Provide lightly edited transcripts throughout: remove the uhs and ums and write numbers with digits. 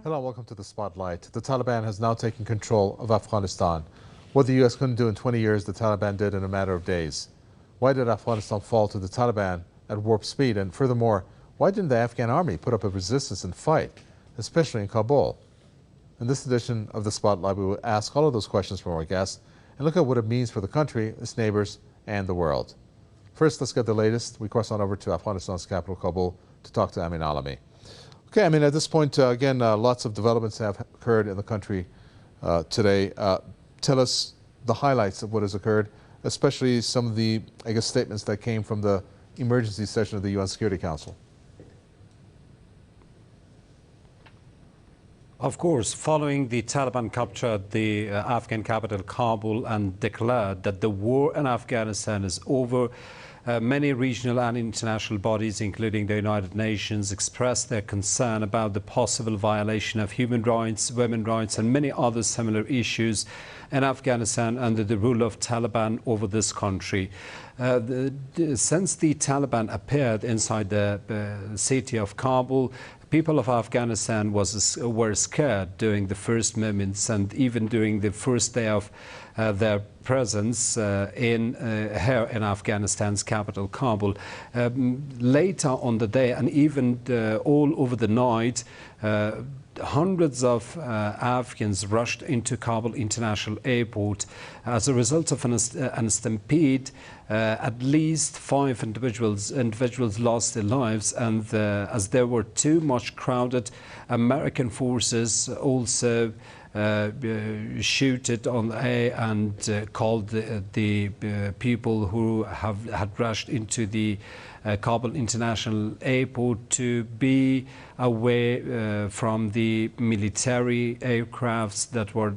Hello, welcome to the Spotlight. The Taliban has now taken control of Afghanistan. What the U.S. couldn't do in 20 years, the Taliban did in a matter of days. Why did Afghanistan fall to the Taliban at warp speed? And furthermore, why didn't the Afghan army put up a resistance and fight, especially in Kabul? In this edition of the Spotlight, we will ask all of those questions from our guests and look at what it means for the country, its neighbors, and the world. First, let's get the latest. We cross on over to Afghanistan's capital, Kabul, to talk to Amin Alami. Okay, I mean, at this point, again, lots of developments have occurred in the country today. Tell us the highlights of what has occurred, especially some of the, I guess, statements that came from the emergency session of the UN Security Council. Of course, following the Taliban captured the Afghan capital Kabul and declared that the war in Afghanistan is over, many regional and international bodies, including the United Nations, expressed their concern about the possible violation of human rights, women's rights, and many other similar issues in Afghanistan under the rule of Taliban over this country. Since the Taliban appeared inside the city of Kabul, people of Afghanistan were scared during the first moments and even during the first day of their presence here in Afghanistan's capital, Kabul. Later on the day and even all over the night, hundreds of Afghans rushed into Kabul International Airport. As a result of an stampede, at least 5 individuals lost their lives, and as they were too much crowded, American forces also shooted on air and called the people who had rushed into the Kabul International Airport to be away from the military aircrafts that were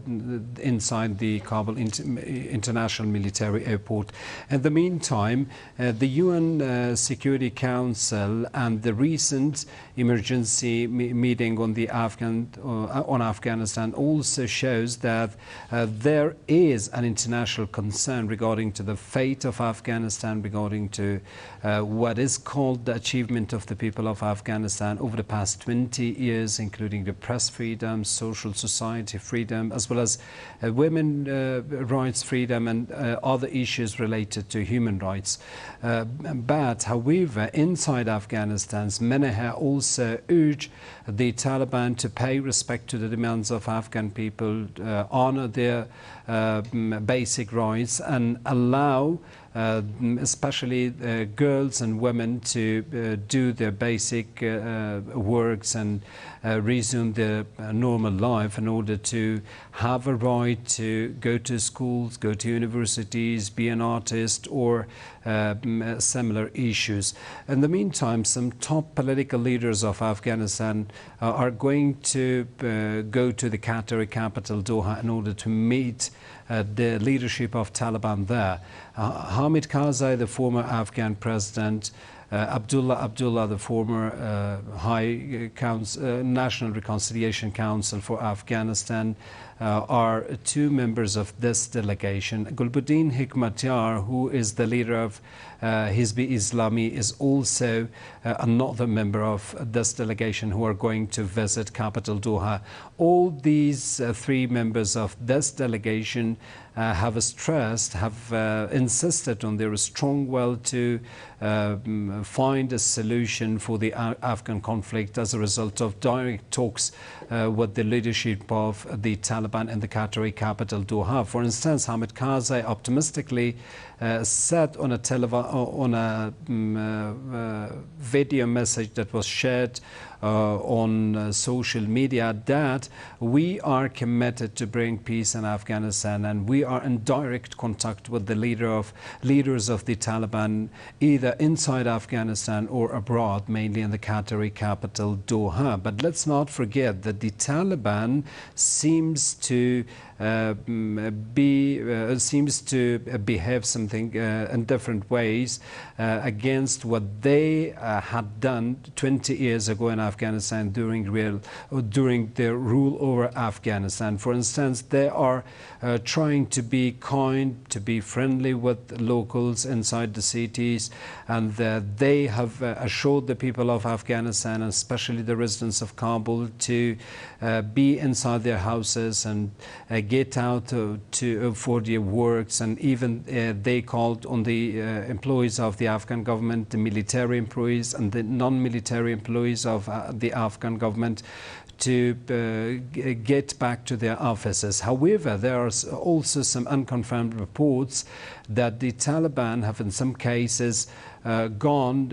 inside the Kabul International Military Airport. In the meantime, the UN Security Council and the recent emergency meeting on the Afghanistan also shows that there is an international concern regarding to the fate of Afghanistan, regarding to what is called the achievement of the people of Afghanistan over the past 20 years, including the press freedom, social society freedom, as well as women rights freedom and other issues related to human rights. But however, inside Afghanistan, many have also urged the Taliban to pay respect to the demands of Afghan people, honor their basic rights, and allow especially girls and women to do their basic works and resume their normal life in order to have a right to go to schools, go to universities, be an artist, or similar issues. In the meantime, some top political leaders of Afghanistan are going to go to the Qatari capital, Doha, in order to meet the leadership of Taliban there. Hamid Karzai, the former Afghan president, Abdullah, the former National Reconciliation Council for Afghanistan, are 2 members of this delegation. Gulbuddin Hekmatyar, who is the leader of Hizb-e Islami, is also another member of this delegation who are going to visit capital Doha. All these 3 members of this delegation have insisted on their strong will to find a solution for the Afghan conflict as a result of direct talks with the leadership of the Taliban in the Qatari capital, Doha. For instance, Hamid Karzai optimistically said on a video message that was shared on social media that we are committed to bring peace in Afghanistan, and we are in direct contact with the leaders of the Taliban, either inside Afghanistan or abroad, mainly in the Qatari capital, Doha. But let's not forget that the Taliban seems to seems to behave something in different ways against what they had done 20 years ago in Afghanistan during their rule over Afghanistan. For instance, they are trying to be kind, to be friendly with locals inside the cities, and they have assured the people of Afghanistan, especially the residents of Kabul, to be inside their houses and get out for their works. And even they called on the employees of the Afghan government, the military employees and the non-military employees of the Afghan government, to get back to their offices. However, there are also some unconfirmed reports that the Taliban have in some cases gone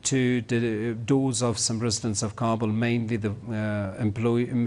to the doors of some residents of Kabul, mainly the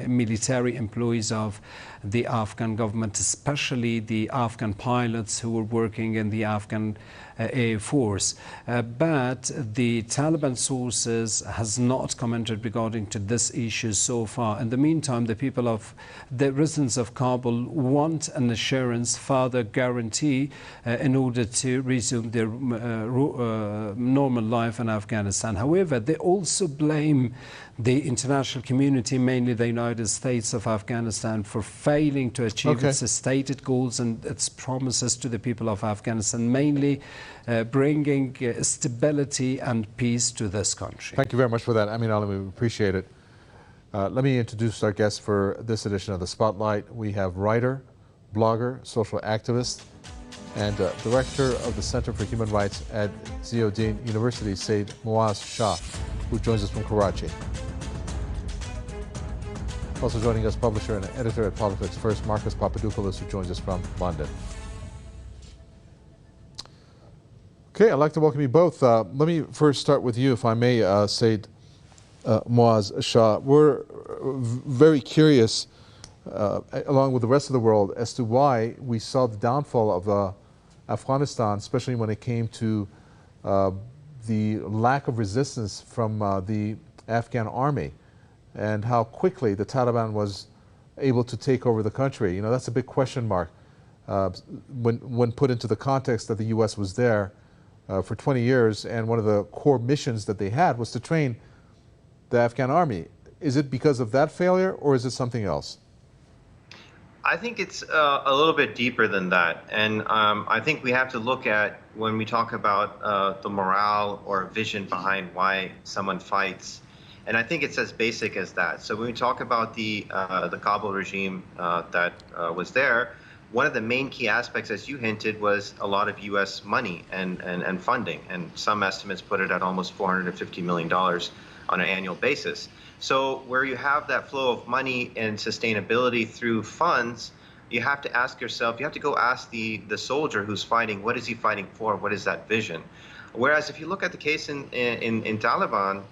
military employees of the Afghan government, especially the Afghan pilots who were working in the Afghan Air Force. But the Taliban sources has not commented regarding to this issue so far. In the meantime, the residents of Kabul want an assurance, further guarantee in order to resume their normal life in Afghanistan. However, they also blame the international community, mainly the United States of Afghanistan, for failing to achieve its stated goals and its promises to the people of Afghanistan, mainly bringing stability and peace to this country. Thank you very much for that, Amin Ali. We appreciate it. Let me introduce our guests for this edition of The Spotlight. We have writer, blogger, social activist, and director of the Center for Human Rights at Ziauddin University, Said Muaz Shah, who joins us from Karachi. Also joining us, publisher and editor at Politics First, Marcus Papadopoulos, who joins us from London. Okay, I'd like to welcome you both. Let me first start with you, if I may, Said Muaz Shah. We're very curious, along with the rest of the world, as to why we saw the downfall of Afghanistan, especially when it came to the lack of resistance from the Afghan army, and how quickly the Taliban was able to take over the country. You know, that's a big question mark when put into the context that the U.S. was there for 20 years, and one of the core missions that they had was to train the Afghan army. Is it because of that failure, or is it something else? I think it's a little bit deeper than that. And I think we have to look at, when we talk about the morale or vision behind why someone fights, and I think it's as basic as that. So when we talk about the Kabul regime that was there, one of the main key aspects, as you hinted, was a lot of U.S. money and funding. And some estimates put it at almost $450 million on an annual basis. So where you have that flow of money and sustainability through funds, you have to ask yourself, you have to go ask the soldier who's fighting, what is he fighting for? What is that vision? Whereas if you look at the case in Taliban,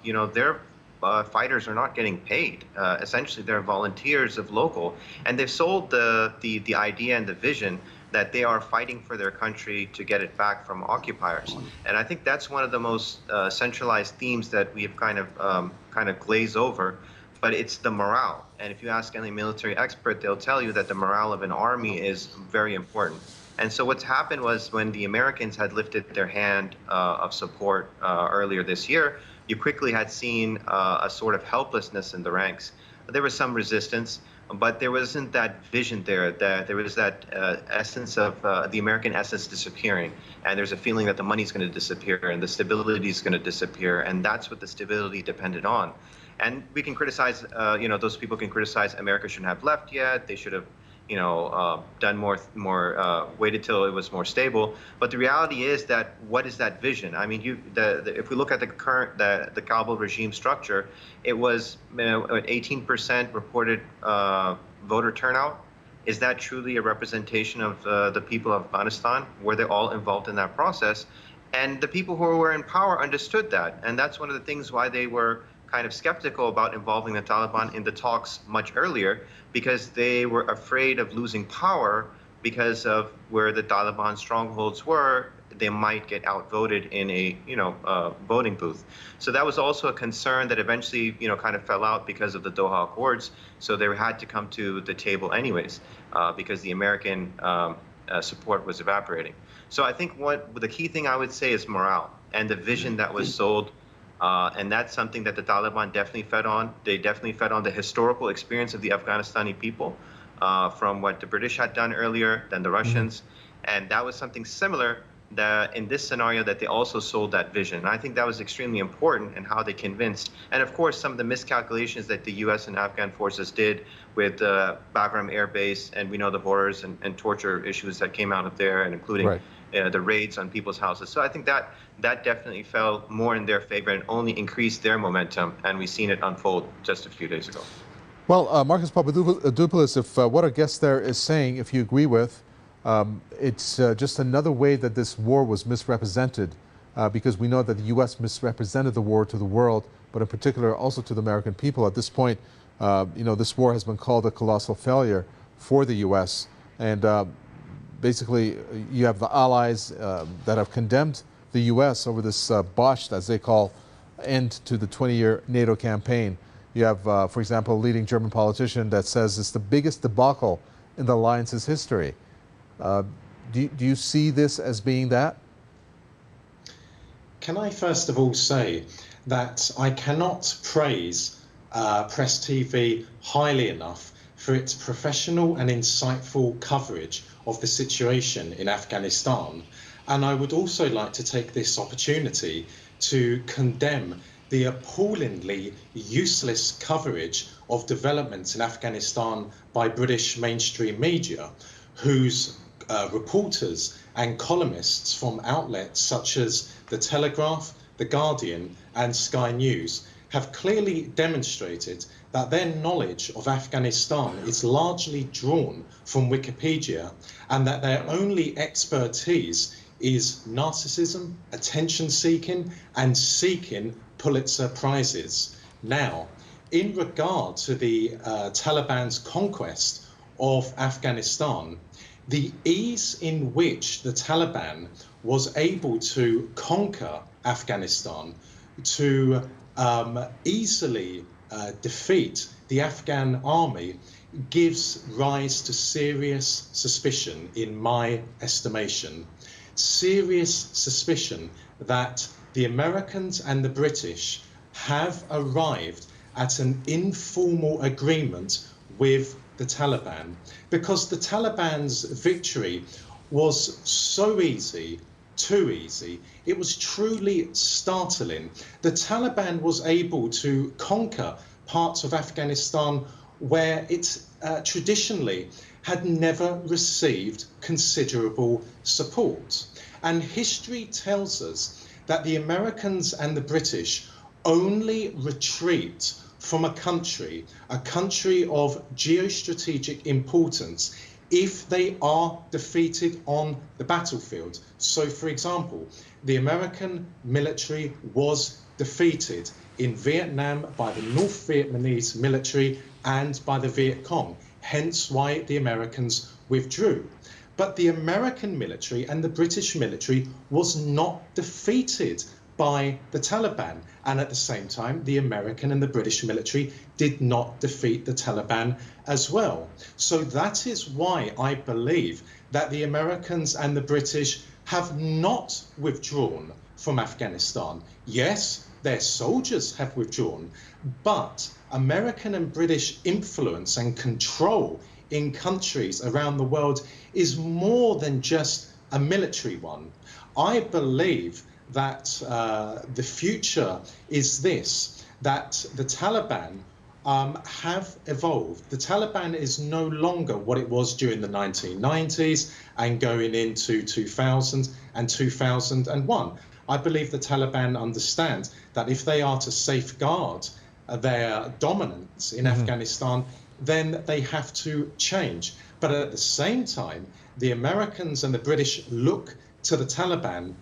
you know, their fighters are not getting paid. Essentially, they're volunteers of local, and they've sold the idea and the vision that they are fighting for their country to get it back from occupiers. And I think that's one of the most centralized themes that we have kind of glazed over. But it's the morale. And if you ask any military expert, they'll tell you that the morale of an army is very important. And so what's happened was, when the Americans had lifted their hand of support earlier this year, you quickly had seen a sort of helplessness in the ranks. There was some resistance, but there wasn't that vision there. There was that essence of the American essence disappearing. And there's a feeling that the money's going to disappear and the stability is going to disappear. And that's what the stability depended on. And we can criticize, you know, those people can criticize America shouldn't have left yet. They should have, you know, done more, waited till it was more stable. But the reality is that, what is that vision? I mean, if we look at the current, the Kabul regime structure, it was 18% reported voter turnout. Is that truly a representation of the people of Afghanistan? Were they all involved in that process? And the people who were in power understood that. And that's one of the things why they were kind of skeptical about involving the Taliban in the talks much earlier, because they were afraid of losing power because of where the Taliban strongholds were they might get outvoted in a voting booth. So that was also a concern that eventually kind of fell out because of the Doha Accords. So they had to come to the table anyways because the American support was evaporating. So I think the key thing I would say is morale and the vision that was sold. And that's something that the Taliban definitely fed on. They definitely fed on the historical experience of the Afghanistani people from what the British had done earlier, then the Russians. And that was something similar that in this scenario that they also sold that vision. And I think that was extremely important in how they convinced. And of course, some of the miscalculations that the U.S. and Afghan forces did with Bagram Air Base, and we know the horrors and torture issues that came out of there, and including the raids on people's houses. So I think that definitely fell more in their favor and only increased their momentum. And we've seen it unfold just a few days ago. Well, Marcus Papadopoulos, if what our guest there is saying, if you agree with, it's just another way that this war was misrepresented, because we know that the U.S. misrepresented the war to the world, but in particular also to the American people. At this point, this war has been called a colossal failure for the U.S. And basically, you have the allies that have condemned the U.S. over this botched, as they call, end to the 20-year NATO campaign. You have, for example, a leading German politician that says it's the biggest debacle in the alliance's history. Do you see this as being that? Can I first of all say that I cannot praise Press TV highly enough for its professional and insightful coverage of the situation in Afghanistan. And I would also like to take this opportunity to condemn the appallingly useless coverage of developments in Afghanistan by British mainstream media, whose reporters and columnists from outlets such as The Telegraph, The Guardian and Sky News have clearly demonstrated that their knowledge of Afghanistan is largely drawn from Wikipedia, and that their only expertise is narcissism, attention-seeking and seeking Pulitzer Prizes. Now, in regard to the Taliban's conquest of Afghanistan, the ease in which the Taliban was able to conquer Afghanistan, to easily defeat the Afghan army, gives rise to serious suspicion, in my estimation. Serious suspicion that the Americans and the British have arrived at an informal agreement with the Taliban, because the Taliban's victory was so easy, too easy. It was truly startling. The Taliban was able to conquer parts of Afghanistan where it traditionally had never received considerable support. And history tells us that the Americans and the British only retreat from a country of geostrategic importance, if they are defeated on the battlefield. So, for example, the American military was defeated in Vietnam by the North Vietnamese military and by the Viet Cong, hence why the Americans withdrew. But the American military and the British military was not defeated by the Taliban. And at the same time, the American and the British military did not defeat the Taliban as well. So that is why I believe that the Americans and the British have not withdrawn from Afghanistan. Yes, their soldiers have withdrawn, but American and British influence and control in countries around the world is more than just a military one. I believe that the future is this, that the Taliban have evolved. The Taliban is no longer what it was during the 1990s and going into 2000 and 2001. I believe the Taliban understand that if they are to safeguard their dominance in Afghanistan, then they have to change. But at the same time, the Americans and the British look to the Taliban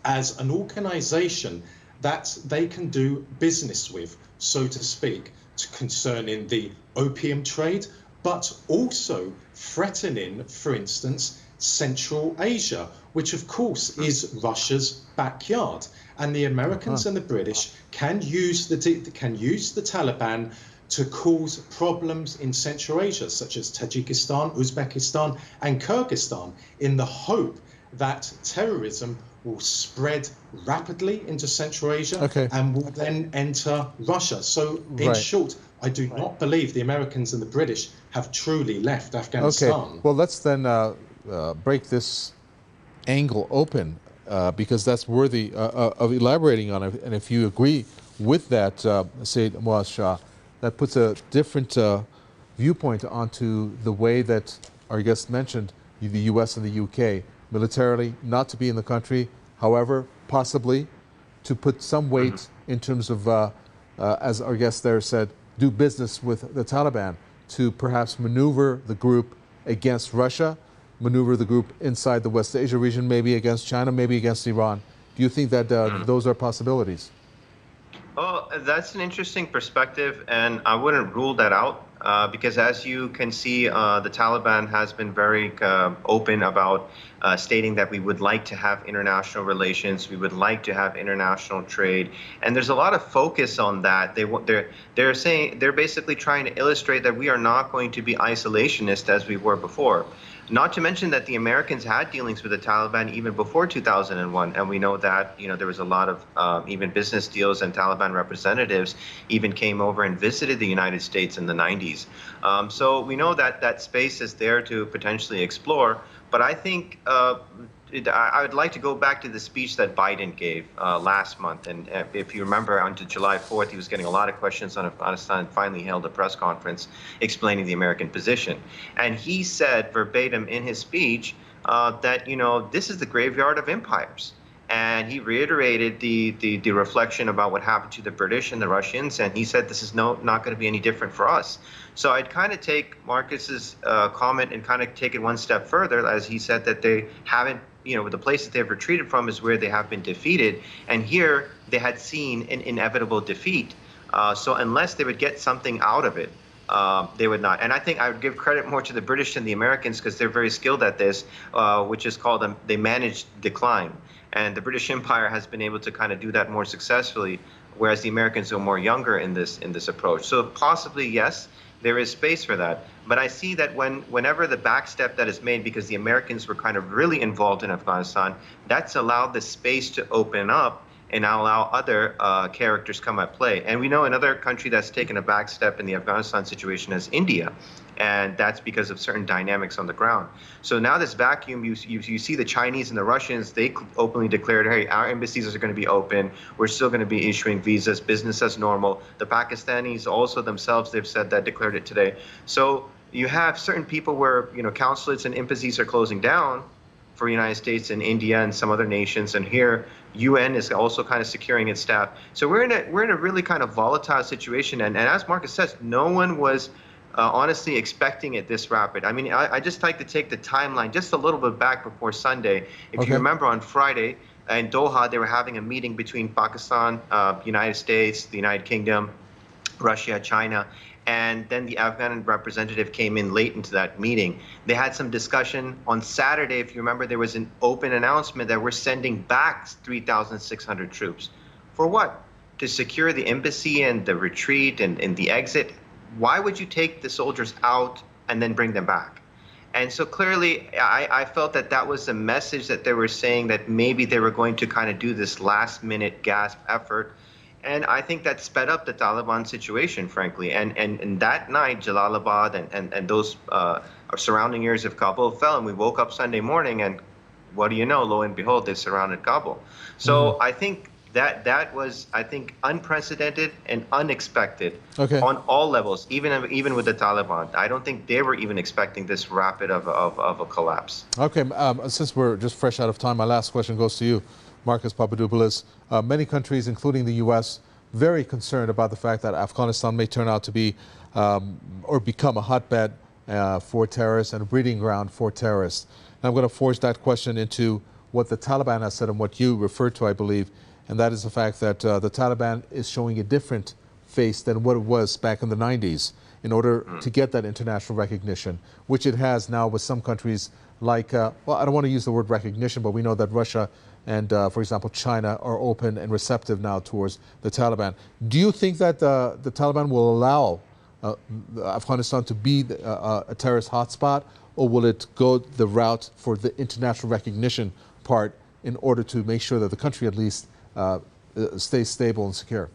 as an organization that they can do business with, so to speak, concerning the opium trade, but also threatening, for instance, Central Asia, which of course is Russia's backyard. And the Americans and the British can use the Taliban to cause problems in Central Asia, such as Tajikistan, Uzbekistan, and Kyrgyzstan, in the hope that terrorism will spread rapidly into Central Asia and will then enter Russia. So, in short, I do not believe the Americans and the British have truly left Afghanistan. Okay, well, let's then break this angle open because that's worthy of elaborating on it. And if you agree with that, Sayyid Muaz Shah, that puts a different viewpoint onto the way that our guest mentioned the U.S. and the U.K. militarily not to be in the country, however, possibly to put some weight in terms of, as our guest there said, do business with the Taliban to perhaps maneuver the group against Russia, maneuver the group inside the West Asia region, maybe against China, maybe against Iran. Do you think that those are possibilities? Oh, that's an interesting perspective, and I wouldn't rule that out because, as you can see, the Taliban has been very open about stating that we would like to have international relations, we would like to have international trade, and there's a lot of focus on that. They're saying, they're basically trying to illustrate that we are not going to be isolationist as we were before. Not to mention that the Americans had dealings with the Taliban even before 2001, and we know that there was a lot of even business deals, and Taliban representatives even came over and visited the United States in the 90s. So we know that that space is there to potentially explore. But I think I would like to go back to the speech that Biden gave last month. And if you remember, on July 4th, he was getting a lot of questions on Afghanistan and finally held a press conference explaining the American position. And he said verbatim in his speech that, this is the graveyard of empires. And he reiterated the reflection about what happened to the British and the Russians. And he said this is not going to be any different for us. So I'd kind of take Marcus's comment and kind of take it one step further, as he said that they haven't, the place that they've retreated from is where they have been defeated. And here they had seen an inevitable defeat. So unless they would get something out of it, they would not. And I think I would give credit more to the British than the Americans because they're very skilled at this, which is called they managed decline. And the British Empire has been able to kind of do that more successfully, whereas the Americans are more younger in this approach. So possibly, yes, there is space for that. But I see that whenever the backstep that is made, because the Americans were kind of really involved in Afghanistan, that's allowed the space to open up and allow other characters come at play. And we know another country that's taken a backstep in the Afghanistan situation is India. And that's because of certain dynamics on the ground. So now this vacuum, you see the Chinese and the Russians, they openly declared, hey, our embassies are going to be open. We're still going to be issuing visas, business as normal. The Pakistanis also themselves, they've said that, declared it today. So you have certain people where, consulates and embassies are closing down for the United States and India and some other nations. And here, UN is also kind of securing its staff. So we're in a really kind of volatile situation. And as Marcus says, no one was honestly expecting it this rapid. I mean, I just like to take the timeline just a little bit back before Sunday. If you remember, on Friday in Doha, they were having a meeting between Pakistan, United States, the United Kingdom, Russia, China, and then the Afghan representative came in late into that meeting. They had some discussion on Saturday. If you remember, there was an open announcement that we're sending back 3,600 troops. For what? To secure the embassy and the retreat and the exit. Why would you take the soldiers out and then bring them back? And so clearly, I felt that was a message that they were saying that maybe they were going to kind of do this last-minute gasp effort. And I think that sped up the Taliban situation, frankly. And that night, Jalalabad and those surrounding areas of Kabul fell, and we woke up Sunday morning, and what do you know? Lo and behold, they surrounded Kabul. So I think that was, I think, unprecedented and unexpected on all levels, even with the Taliban. I don't think they were even expecting this rapid of a collapse. Okay, since we're just fresh out of time, my last question goes to you, Marcus Papadopoulos. Many countries, including the U.S., very concerned about the fact that Afghanistan may turn out to be or become a hotbed for terrorists and a breeding ground for terrorists. And I'm going to force that question into what the Taliban has said and what you referred to, I believe, and that is the fact that the Taliban is showing a different face than what it was back in the 90s. in order to get that international recognition, which it has now with some countries like, well, I don't want to use the word recognition, but we know that Russia and, for example, China are open and receptive now towards the Taliban. Do you think that the Taliban will allow Afghanistan to be a terrorist hotspot, or will it go the route for the international recognition part in order to make sure that the country at least stays stable and secure?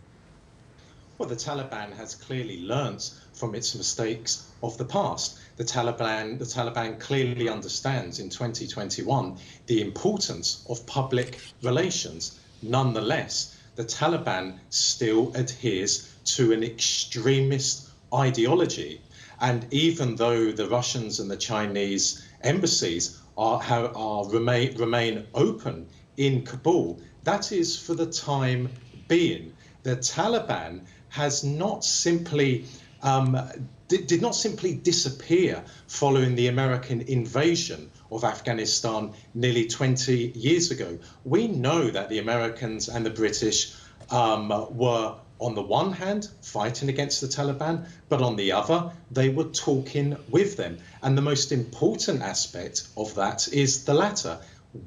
Well, the Taliban has clearly learnt from its mistakes of the past. The Taliban clearly understands in 2021 the importance of public relations. Nonetheless, the Taliban still adheres to an extremist ideology. And even though the Russians and the Chinese embassies remain open in Kabul, that is for the time being. The Taliban has not simply did not simply disappear following the American invasion of Afghanistan nearly 20 years ago. We know that the Americans and the British were, on the one hand, fighting against the Taliban, but on the other, they were talking with them. And the most important aspect of that is the latter.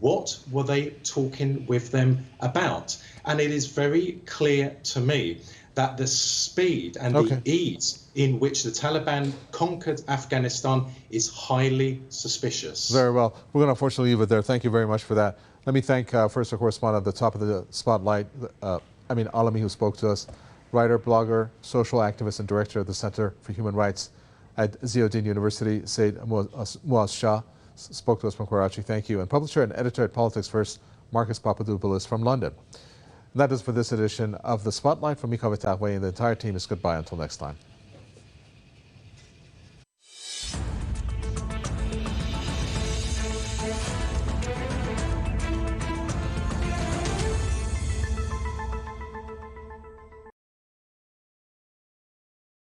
What were they talking with them about? And it is very clear to me that the speed and the ease in which the Taliban conquered Afghanistan is highly suspicious. Very well. We're going to unfortunately leave it there. Thank you very much for that. Let me thank first our correspondent at the top of the spotlight, Amin Alami, who spoke to us, writer, blogger, social activist, and director of the Center for Human Rights at Ziauddin University, Said Muaz Shah, spoke to us from Karachi. Thank you. And publisher and editor at Politics First, Marcus Papadopoulos from London. And that is for this edition of The Spotlight. From me, Kavitahwe, and the entire team is goodbye until next time.